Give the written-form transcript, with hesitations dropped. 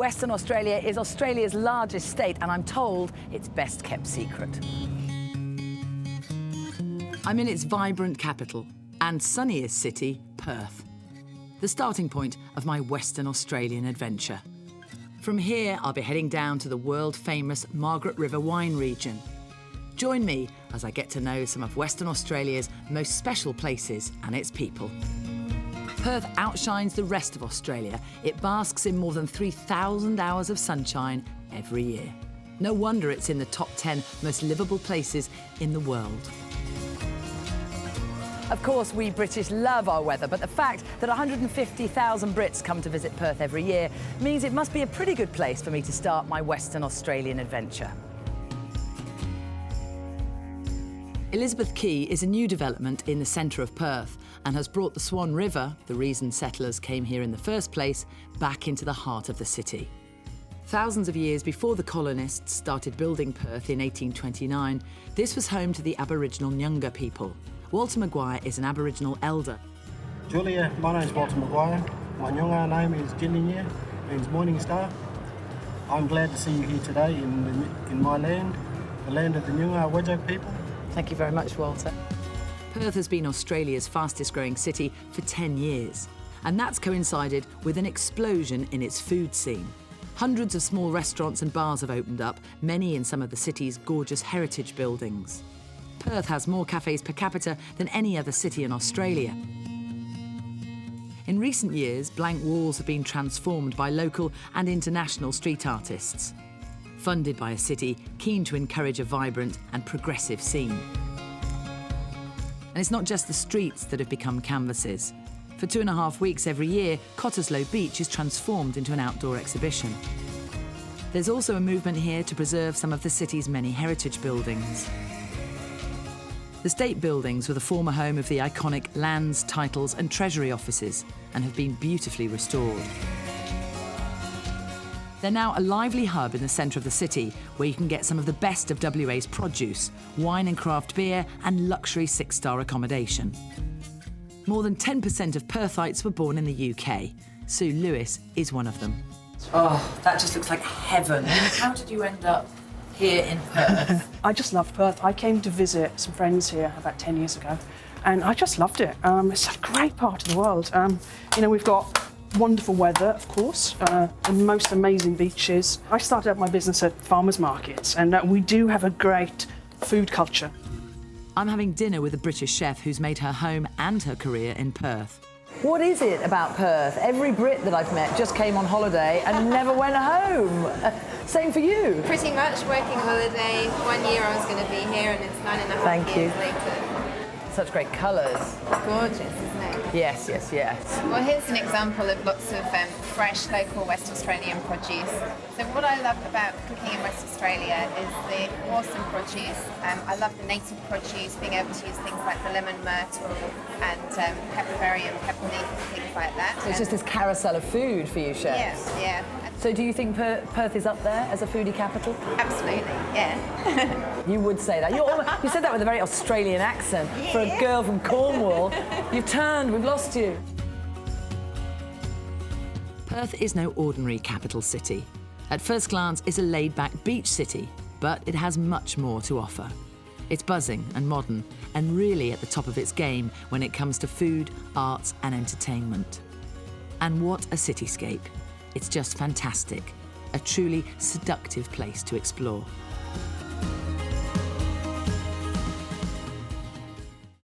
Western Australia is Australia's largest state, and I'm told it's best kept secret. I'm in its vibrant capital and sunniest city, Perth, the starting point of my Western Australian adventure. From here, I'll be heading down to the world-famous Margaret River wine region. Join me as I get to know some of Western Australia's most special places and its people. Perth outshines the rest of Australia. It basks in more than 3,000 hours of sunshine every year. No wonder it's in the top 10 most livable places in the world. Of course, we British love our weather, but the fact that 150,000 Brits come to visit Perth every year means it must be a pretty good place for me to start my Western Australian adventure. Elizabeth Quay is a new development in the centre of Perth and has brought the Swan River, the reason settlers came here in the first place, back into the heart of the city. Thousands of years before the colonists started building Perth in 1829, this was home to the Aboriginal Nyunga people. Walter McGuire is an Aboriginal elder. Julia, my name's Walter McGuire. My Nyunga name is Gillinya, means morning star. I'm glad to see you here today in my land, the land of the Nyunga Whadjuk people. Thank you very much, Walter. Perth has been Australia's fastest growing city for 10 years, and that's coincided with an explosion in its food scene. Hundreds of small restaurants and bars have opened up, many in some of the city's gorgeous heritage buildings. Perth has more cafes per capita than any other city in Australia. In recent years, blank walls have been transformed by local and international street artists, funded by a city keen to encourage a vibrant and progressive scene. And it's not just the streets that have become canvases. For 2.5 weeks every year, Cottesloe Beach is transformed into an outdoor exhibition. There's also a movement here to preserve some of the city's many heritage buildings. The state buildings were the former home of the iconic Lands, Titles and Treasury offices and have been beautifully restored. They're now a lively hub in the centre of the city where you can get some of the best of WA's produce, wine and craft beer and luxury 6-star accommodation. More than 10% of Perthites were born in the UK. Sue Lewis is one of them. Oh, that just looks like heaven. How did you end up here in Perth? I just love Perth. I came to visit some friends here about 10 years ago and I just loved it. It's a great part of the world. We've got wonderful weather, of course, the most amazing beaches. I started up my business at farmers markets and we do have a great food culture. I'm having dinner with a British chef who's made her home and her career in Perth. What is it about Perth? Every Brit that I've met just came on holiday and never went home. Same for you? Pretty much working holiday. 1 year I was going to be here and it's 9.5 years later. Such great colours. Gorgeous, isn't it? Yes, yes, yes. Well, here's an example of lots of fresh, local West Australian produce. So what I love about cooking in West Australia is the awesome produce. I love the native produce, being able to use things like the lemon myrtle and pepperberry and pepper leaf and things like that. So it's just this carousel of food for you, chefs? Yes, yeah. So do you think Perth is up there as a foodie capital? Absolutely, yeah. You would say that. You said that with a very Australian accent. Yeah. For a girl from Cornwall. You've turned, we've lost you. Perth is no ordinary capital city. At first glance, it's a laid-back beach city, but it has much more to offer. It's buzzing and modern, and really at the top of its game when it comes to food, arts and entertainment. And what a cityscape. It's just fantastic. A truly seductive place to explore.